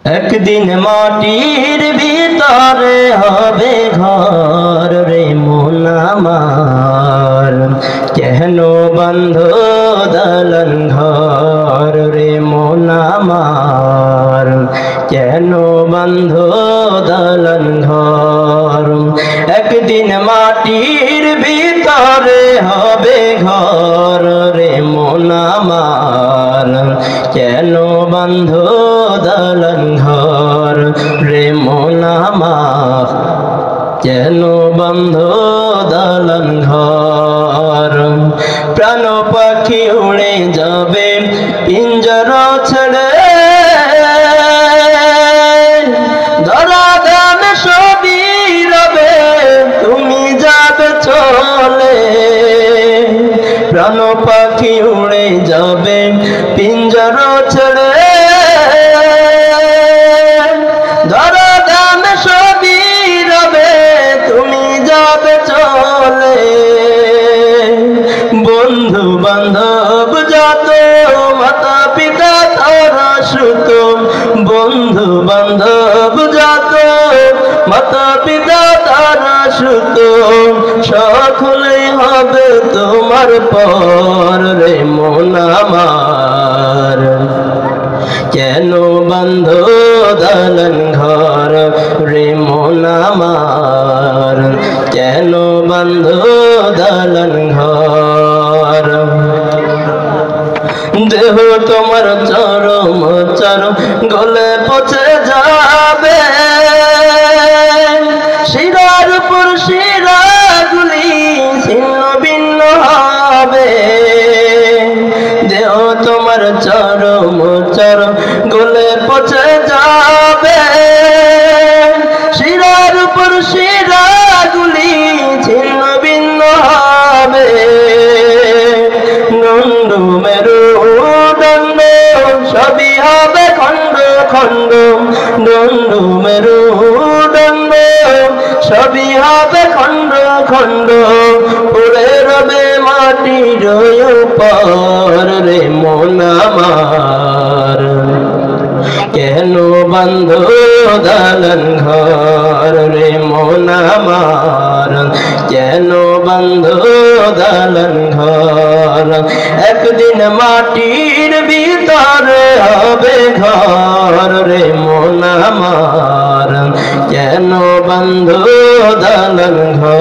একদিন মাটির ভিতরে হবে ঘর রে মন আমার, কেন বন্ধ দালান ঘর রে মন আমার, কেন বন্ধ দালান ঘর। একদিন মাটির ভিতরে হবে ঘর রে মন আমার, কেন বন্ধ দালান ঘর রে মন আমার, কেন বন্ধ দালান ঘর। প্রাণ পাখি উড়ে যাবে পিঞ্জরা ছেড়ে, ধরা দাম সবই রবে তুমি যাবে চলে। প্রাণ পাখি উড়ে যাবে পিঞ্জরা ছেড়ে, ধরা দাম সবই রবে তুমি যাবে চলে। বন্ধু বান্ধব যত মাতা পিতা তারা সুত, বন্ধু বান্ধব যত মাতা পিতা তারা সুত, সকলে হবে তোমার পর রে মন আমার, কেন বন্ধ দালান ঘর রে মন আমার, কেন বন্ধ দালান ঘর। দেহ তোমার চরম চরম গলে পচে যাবে, শিরার উপর শিরাগুলি ছিন্ন ভিন্ন হবে। দেহ তোমার চরম চরম গলে পচে যাবে, শিরার উপর শিরাগুলি ছিন্ন ভিন্ন হবে। নন্দ মেরু দণ্ড সবই হবে খণ্ড খণ্ড, নন্দ মেরু দণ্ড সবই হবে খণ্ড খণ্ড, পড়ে রবে মাটির উপর রে মন আমার, কেন বন্ধ দালান ঘর রে মন আমার, কেন বন্ধ দালান ঘর। একদিন মাটির ভিতরে হবে ঘর রে মন আমার, কেন বন্ধ দালান ঘর।